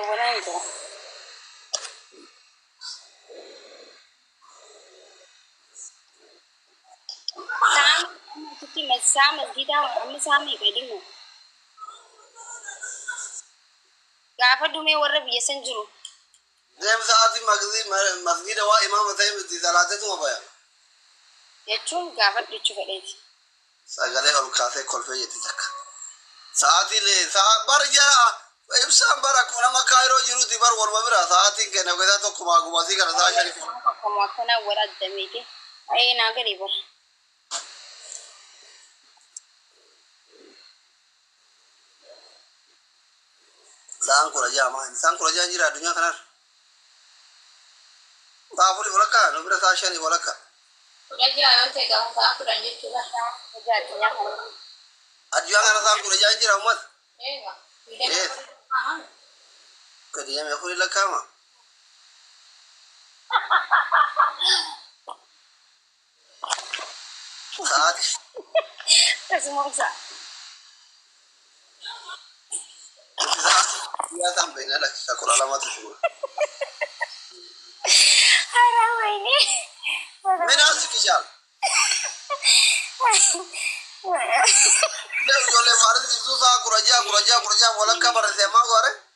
ولا عنده سام كتي مسام جدا وعم سامي قديمه قاعد دومي ورا بيسنجرو زي مساعتي مسجد وإمام تيم دي ثلاثة ما بيا يجون قاعد بيشوف عليه سأقولي أول كافي كل في يتذك ساعتي لي ساعة برجع إبسام برا كنا ما كايرو جرو تبار ورما برا ساعتي كنا كذا تو كما سي كنا ساعة شريف كما كنا ورا دميكي أي ناقري بر سان كل جا جرا الدنيا كنا تافولي ولا كان نبرة ساشاني ولا كان رجع يوم تيجا سافر عندي كذا رجع الدنيا كنا أجيان أنا سان كل جا جرا أمد إيه كديام يقول لك كما ساعات تسمع سا يا تام بين لك شكر على ما تقول حراميني من أسك شال ده يقول مارس يسوع كرجا ولا كبر سما غره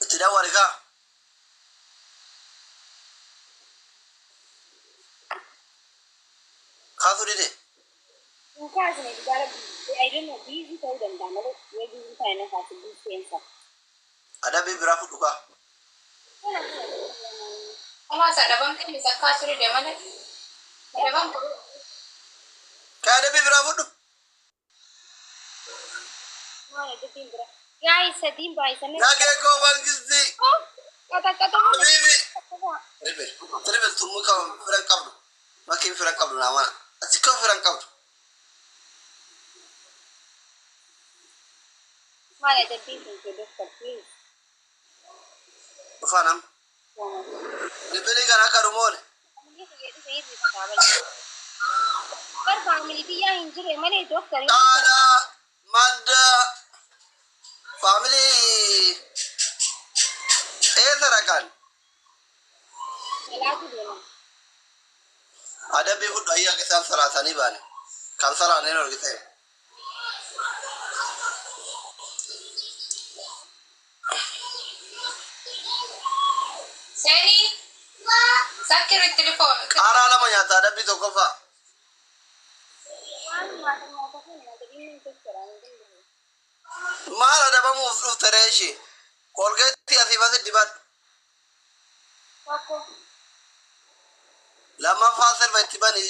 tidak warga kasuri deh Mungkin ini juga I don't know busy tahu dan damai ya busy saya nak kasih busy ensa ada beberapa juga kalau ada bang kan bisa kasuri dia mana ada bang kayak ada beberapa tuh mana ada timbre ya sedih bayi sana nggak kayak kau bang gizi oh kata bibi terus tumu kau firang kablu makin firang kablu nama asik kau firang kablu mana ada timbre ke dokter please Bukanam dibeli kan akar rumor पर family की या injury मैंने doctor ada mada family sarakan इलाज देना ada bibu daya kesan sarasani bani kan sarane nor gitu Seni sakit telepon ara lama nyata ada bitu kofa mal ada bamu tereshi kolgeti asifasi dibat lama fasel baitibani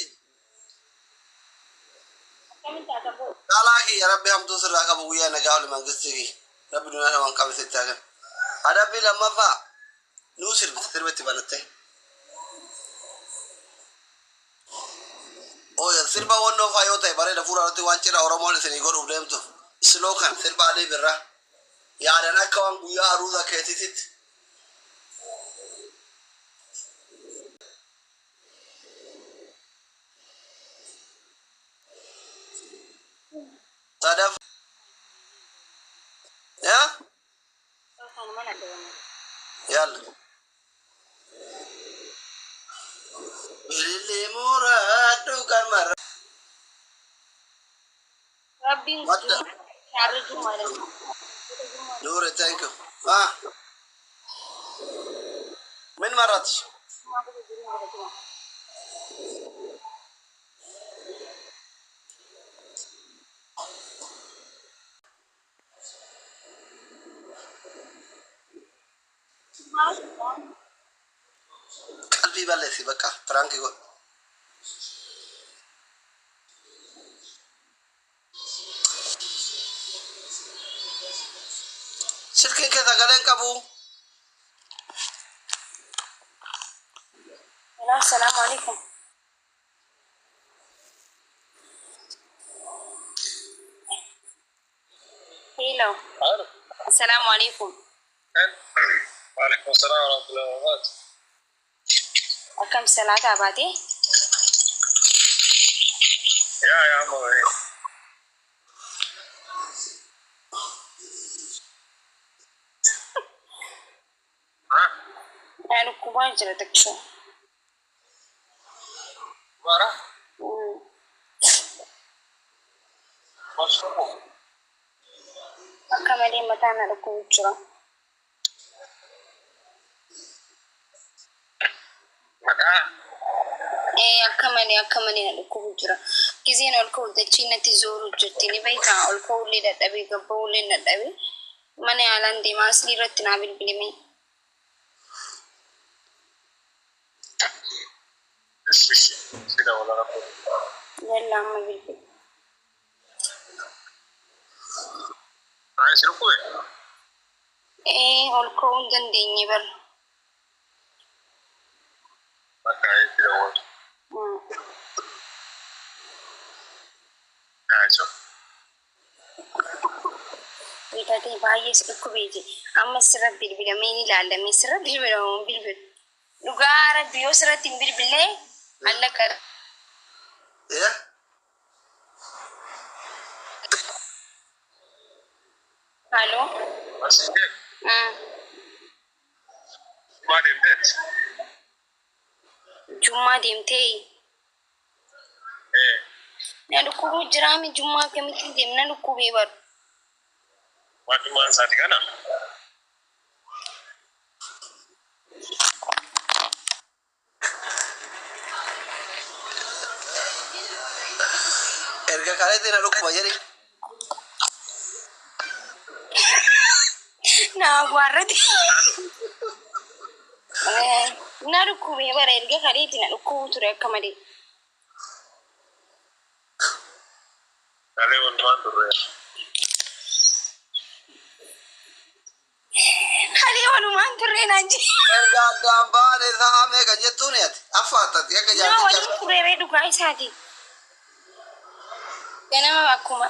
dalaki ya rabbi hamdu sirra kabu ya na gawli mangistigi rabbi dunana wan kabe sitaga ada bi lama fa nusir bitirbe tibanate oh ya sirba wonno fa yota bare da fura rati wancira oro mole seni godu demto slokan sirba de birra ya da nakawan guya aruza ketitit sadaf ya yalla lili muradu kan mar Rabbi sharu jumala nure thank you من مرات قلبي بلسي بقى فرانكي يقول شركة كذا قالين كابو السلام عليكم هيلو السلام عليكم وعليكم السلام ورحمة الله وبركاته. وكم سلاة عبادي؟ يا عم ها يعني كوباية جلدك شو ورا مشروع كمالي متانا لكم جرا مكان كمالي لكم جرا كزين أولكو دتشينا تزور جرتيني بيتا أولكو اللي ندبي قبو اللي ندبي ماني على ندي ما أصلي رتنا بالبلمي كده ولا رقم يلا ما بالبلمي عايز رقم أولكو دنديني بر مكان كده ولا عايز بيتاتي بايس لكو بيجي أما سر بالبلمي لا لا مسر بالبلمي بالبل لقارة بيوسرة تنبيل بالله الله كر إيه؟ الو بس ما دمت جمعة ديمتي ايه نلقو جرامي جمعة كميتي ديمنا نلقو بيبر ما في ما ساتي كنا إرجع كاره دينا لوك بجري na guarrati na ruku be bare irga khariti na ruku ture kamari kale wonman durre hali wanu man ture nanji إرجع دامبان إذا أمي كجتوني أتي أفاتت يا na كجاتي wani ture be duka isati kana ma akuma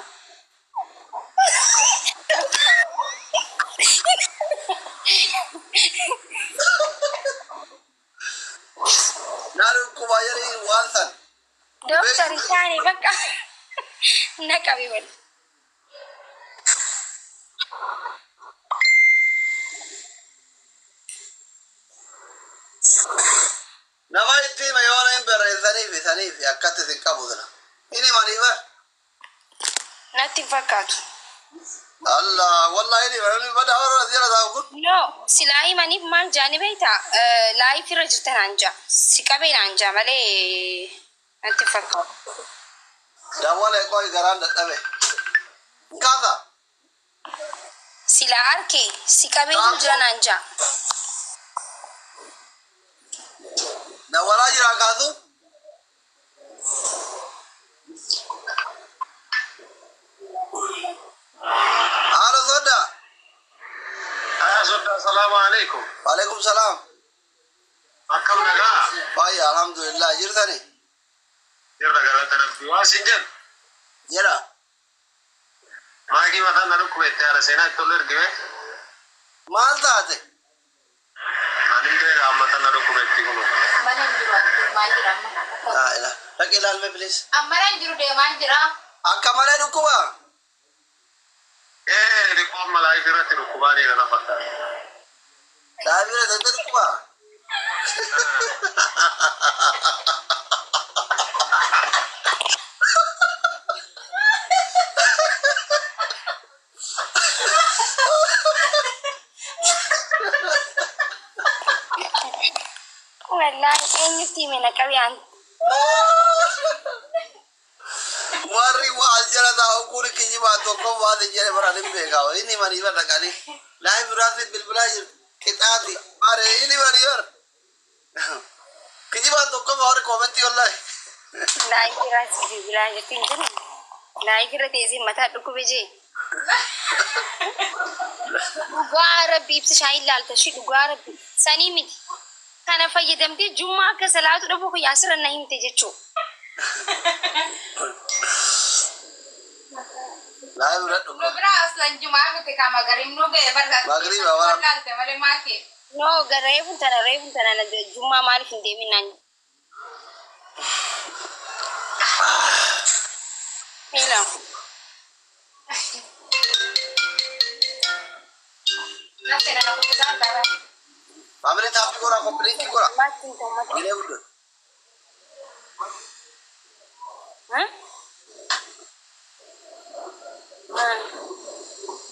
نارو كوبايري وانسان doktor tani baka na kabi wani نما يتي ما يوانا ينبر ثاني في أكتة ذكابودنا إني ماني بقى natti fakkaatu الله والله إني ماني بدأ أورا زيادة تقول no silaayi manif maal jaani beeyta laayif irra jirtan anja si qabeen anja malee natti fakkaatu داولا يقوي غران دتبه كذا sila arke si qabeen jiran anja داولا جرا كذا هذا صدق السلام عليكم وعليكم السلام أكمل لا باي الحمد لله جرتني يرجع قال ترى بيواسنجن جرا ما كي مثلا نروح بيتنا سينا تولر كيف مال تاتي أنا ده مثلا نروح بيتنا mana jiru ati maal jira amma لا إله لك إله المي بليس amma jiru de maal jira أكمل ركوبا إيه ركوب ملاي في راتي ركوباني أنا فتا لا بيرة تدركوبا wallahi anyuti mena kabiyan warri waa jara da ukuri kinyi ba to ko wa de jere bara lim be gawo ini mani ba takani live rati bilbilaj kitati are ini mani yor kinyi ba to ko wa comment wallahi naikira si village tinjani naikira tezi mata duku beje dugara bibsi shayi lalta shi dugara sani miti kana fayyadamte jumma ka salatu da buku yasiran na himte jecho live rat ko nubra aslan jumaa miti kama garim nube barka Maghrib awal. lalte male maki no ga revun tana na jumma malifin de min nan Hello. Family happy gora complete gora. Martin tomat. Ile udah. Hah? Ah.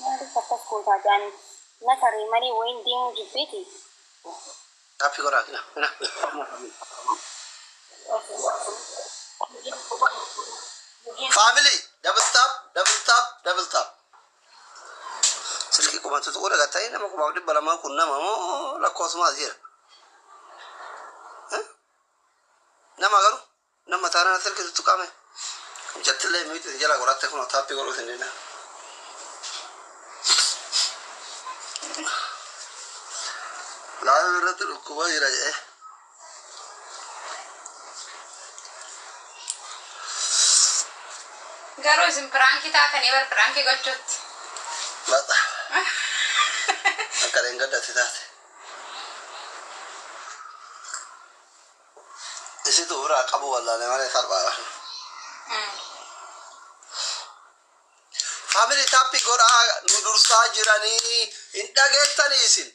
Nanti kata kota dan nak cari mari winding jepiti. Happy gora kena. Kena. Family double tap, double tap, double tap. Sirki kuma tu gora gatai nama kuma udah balama kunna mamo la kosma azir. Nama garu, nama tarana sirki tu kame. Jatile miti jala gora te kuna tapi gora sendiri. Lalu itu kuba iraja. Garo isin pranki taatan ibar pranki gochot. Bata. Akar enggak ada tidak. Isi tu orang kabu wala le mana sarba. Family tapi gora nudur sajirani inta getani isin.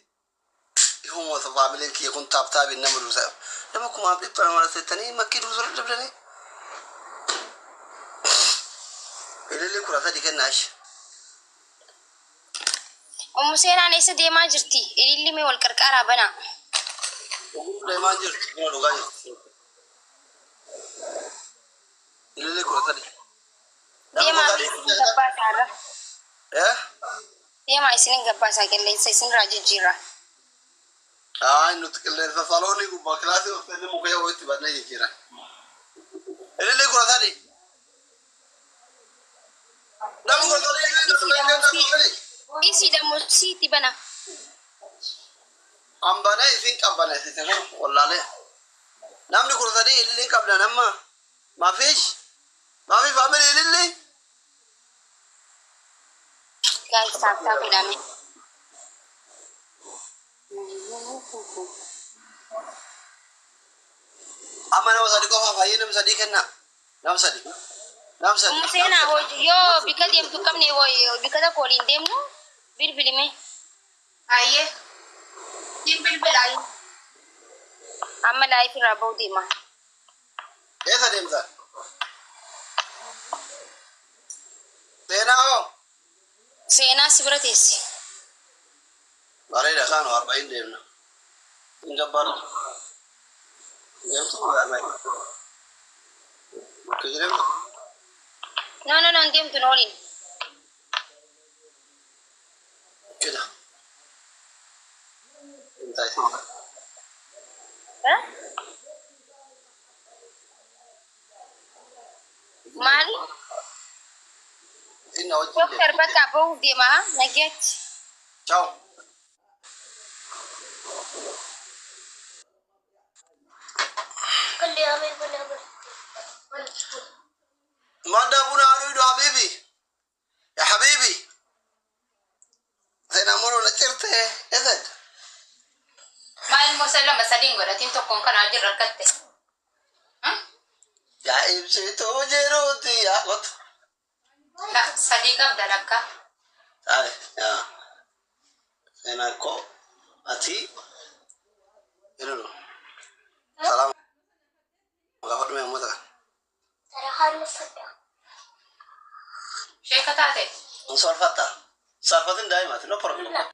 Ihum wa family ki yakun tap tabi namur sa. Nama kuma abdi paramara setani makki dusur dabdani. Ile kurasa diken nash. Umusena nesa dema jirti. Ililli me wal karkara bana. Ile manjir kina lugani. Ile kurasa di. Dema isin gabba tara. Dema isin gabba sa kelle isin rajijira. Nut kelle sa saloni ku baklasi ostene mukaya hoyti badna yikira. Ile kurasa di. Namu Isi da musiti bana. Ambana isin kabana isin wallahi. Namni kurasa di ile kabla namma. Mafish. Mafi family ile. Guys, sakta kudami. Amma nama sadi ko fa fa yene sadi kenna. Nam sadi. Nam sadi. Umusena ho yo bikadi em tukam ne wo bikada kolin dem no bilbili me. Aye. Yin bilbil aye. Amma life rabo dema. Esa dem sa. Tena ho. Sena sibratis. Bare da kan 40 dem na. Inga bar. Yam tu ba mai. Kujire mo. No, dem tu nolin. Kida. Entai sih. Hah? Mari. Ina wajib. Dokter baka bau dema naget. Ciao. ماذا بنا أريد حبيبي يا حبيبي زين أمور نشرته إذن Ma il musella masadingo da tinto con canal di raccatte. يا إبسي توجروتي يا قط La sadiqa dalaka. تعالي يا زين أكو أتي إلو سلام غفر من مدة Sheikha tate. صرفة دائما no problem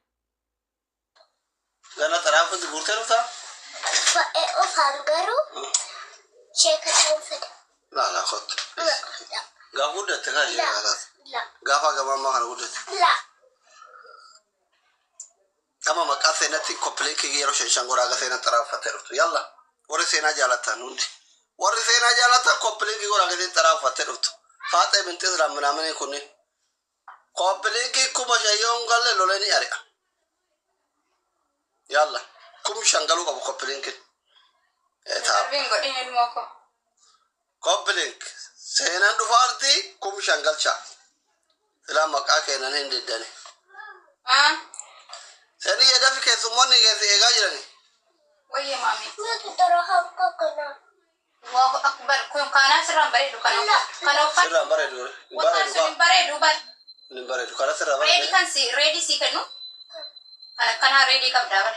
أنا ترى كنت بورتر وتا لا خد غافودة تكاي غافا غما ما كان غودة كما ما كافينا تي كوبليك يرو شنغورا غفينا ترى فترت يلا ورثينا جالتا نوندي ورثينا جالتا كوبليك يرو غدي ترى فترت فاتي بنت رامنا من يكوني كوبليك كوما شيون قال لولني اريا يلا كم شنغلو كوب كوبليك Bingo in moko. كوبليك سينا دفارتي كم شنغل شا لا مكاكي نهين ددني سيني يدفي كيسموني كيسي إيجاجرني Oye mami. Allahu akbar kun kana sirran bareedu kana uffatu sirraan bareedu wata sun bareedu bar ni bareedu kana sirraa ready bareedu kan si ready si kanu kana ready qabda bar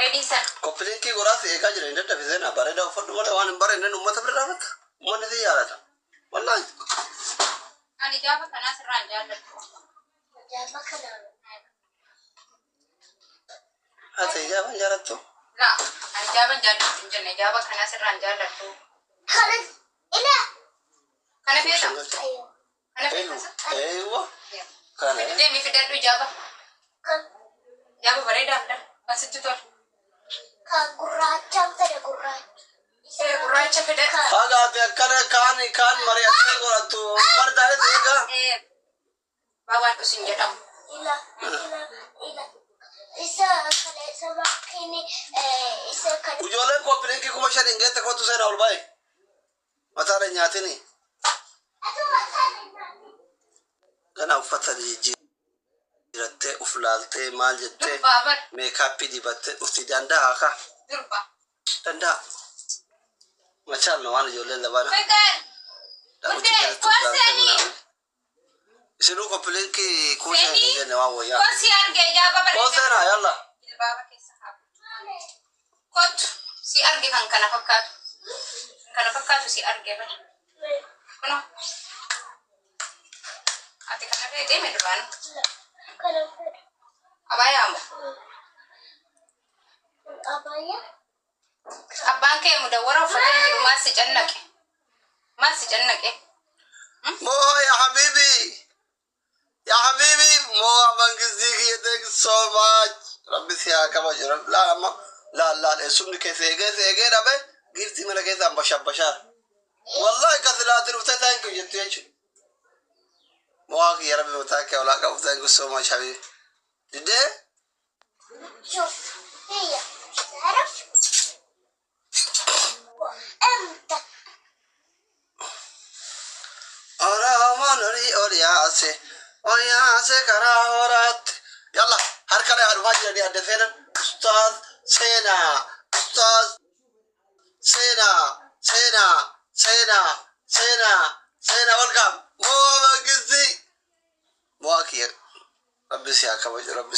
ready san koppilinki goraas eegaa jira hin daddafiseen bareedaa uffadhu malee waan hin bareedne uummata bira dhaabata uummanni si yaadata wallahi ani jaba kana sirran jaalladhu ate ijaaban jaalattu la ani jaba jaalladhu jenne jaba kana sirran jaalladhu kana feeta kana feeta eewa kana demi fidadhu jaba bareeda afda asitti tol gurraacha fide fagaate akkana kaan mari'attee godhattu martaale eegaa baawaan dhusin jedhamu ijoolleen koppilinki 5,000 geette kottu seena ol bahe mataadha nyaatini gana uffata jijjiirattee uf laaltee maal jettee baabar meekaappii dibattee dhufti danda'a ka durba danda'a machaan waan ijoolleen labaana fikir dhaabbichi jalatti uf laaltee minaamu isinuu koppilinki 5,000 jenne waan wayyaa kosi arge jaba bareeda kooseena yalla ilbaaba keessa haa kottu si arge kan kana fakkaatu si arge bada kuno ati kana fee deeme duraanu abayaamu abbaan kee mudawwara uffatee jiru maal si cannaqe Moha ya habibi moha mangiziki thank you so much rabbi siya kama jirab la amma la esumni kese ege rabe girti mala kese ambashar wallahi kasalatir ufta thank you yetu moha ki ya rabbi mutake wala ka thank you so much habibi dide شوف هي تعرف امتى ora manori oriase kara horat yalla har kale har wajira di adde fena ustaz sena welcome moha gizi moha ki rabbi siya kabaj rabbi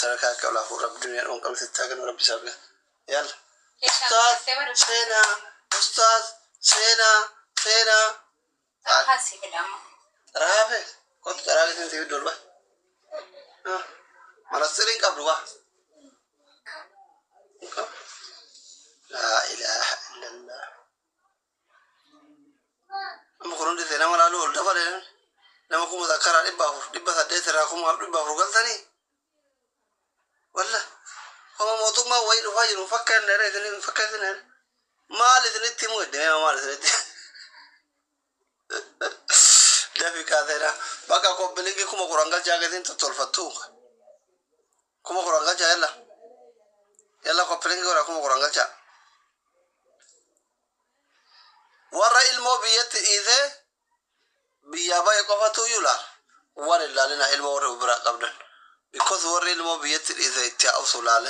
saraka ka wala rabbi dunya on kam sittagan rabbi saraka yalla ustaz sena hasi kedama Rabe, kau tu cara kita tidur dulu, bah. Mana sering kau berubah? La ilaha illallah. Kamu kurang di sana malah lu udah pada ni. Nama aku muda karat di bawah tadi terang aku mahu di bawah rugal tadi. Wallah, kamu mau tu mau wajib fakir nere ini fakir nere. Mal itu ni timu deh, mal itu ni. Dafi kadera baka ko belegi kuma kurangal jagadin to tolfatu kuma kurangal ja yalla ko pelegi ora kuma kurangal ja wara ilmo biyati ide biyaba ko fatu yula wala lalina ilmo wara ubra qabdan because wara ilmo biyati ide ta usulale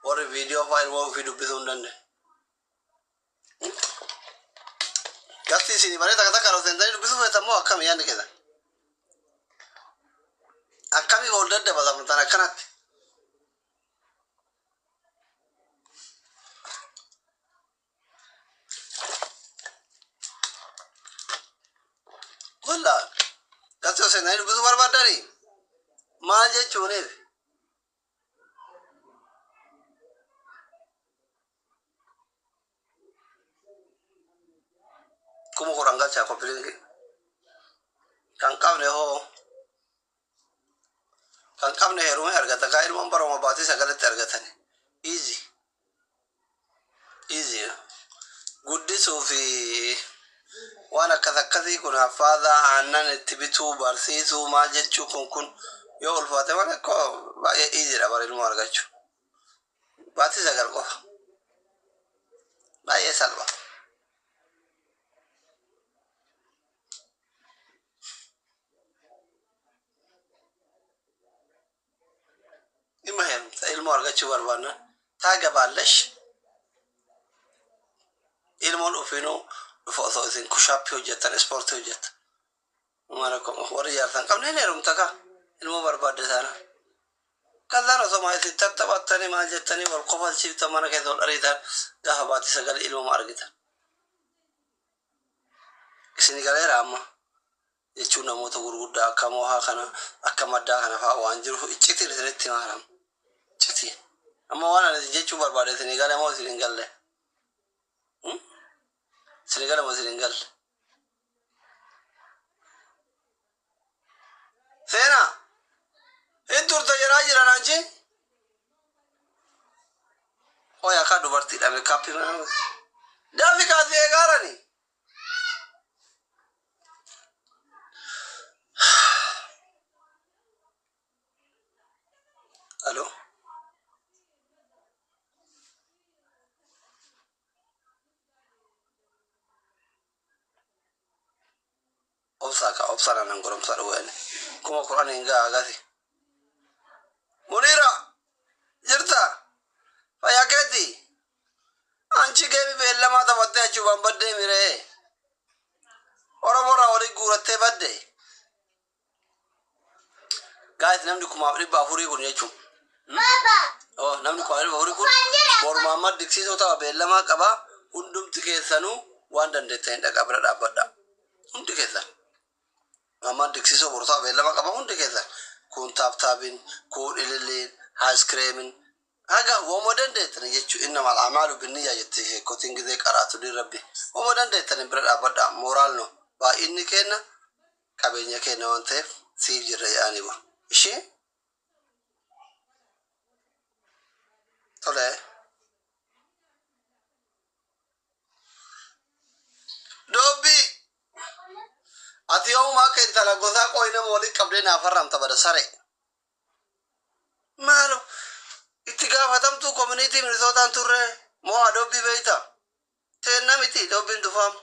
wara video file mo video bidundanne Gasti sini mana tak kalau sendiri lebih suka tamu akam yang ni kita. Akam ini order deh pada mentara kanat. Wallah, gasti sendiri lebih suka apa dari? Maje cunir. Kuma kurang gacha ko pilih kangkam ne rumah harga tak kair membaro mabati segala harga tani easy guddi sufi wana kathakati kuna fadha anan tibitu barsitu majechu kun yo ulfate mana ko ba easy ra bare rumah harga chu bati segala ko ba ye salwa المهم ilmo argachuu barbaanna taa gabaalash ilmoon ofiinuu dhufa osoo isin kushaappii hojjettan ispoortii hojjettan. Maalakkum warri jaartan qabne ni heerumta kaa ilmoo barbaadde taana. Kazaan osoo maa isin tattaphattanii maal jettanii wal qofalchiiftan mana keessa ol dhariitan gaafa baatii sagalee ilmoo argitan. Isin galeera amma jechuun namoota gurguddaa akka moohaa kana akka maddaa kana fa'aa waan jiru iccitiin isinitti maaram. Iccitiin. Amma waan ani jechuun barbaade isin galee moo isin hin galle? Isin galee moo isin hin galle? Seenaa hin turte jedhaa jiran anchi? Hooy akka dubartiidha meekaappii mana daafi kaasee eegaaranii? Halo? Obsana nan goromsa dhuweene kuma Qur'aan hin gaa agati. Munira jirta fayyaa keetii anchi geemi beellamaa taphattee achuubaan baddee miree Oromoorraa walii guurattee baddee gaayit namni 400 kun jechuun. Oh, namni 400 kun mormaammaa diksiisoo tapha beellamaa qabaa hundumti keessanuu waan dandeettan dhaqa bira dhaabbadha. Hundi keessan. Mamma diksiisoo bortaa beellamaa qaba hundi keessan. Kun taaptaabiin, kun ililliin, haayiskreemiin. Haga wooma dandeettan jechuun inni maal amaalu binniyyaa jettee kotiin gizee qaraatu din rabbi. Wooma dandeettan bira dhaabbadha. Mooraal no. Baay'inni kenna qabeenya kenna waan ta'eef siif jirra yaa'anii bor. Ishee tole dobbi ati yooma akka intala gosaa qoyina moolii qabdee naaf harramta bada sare maalo itti gaafatamtuu koominiitii minisootaan turre moo adobbii beeyta teenna miti dobbiin dufaam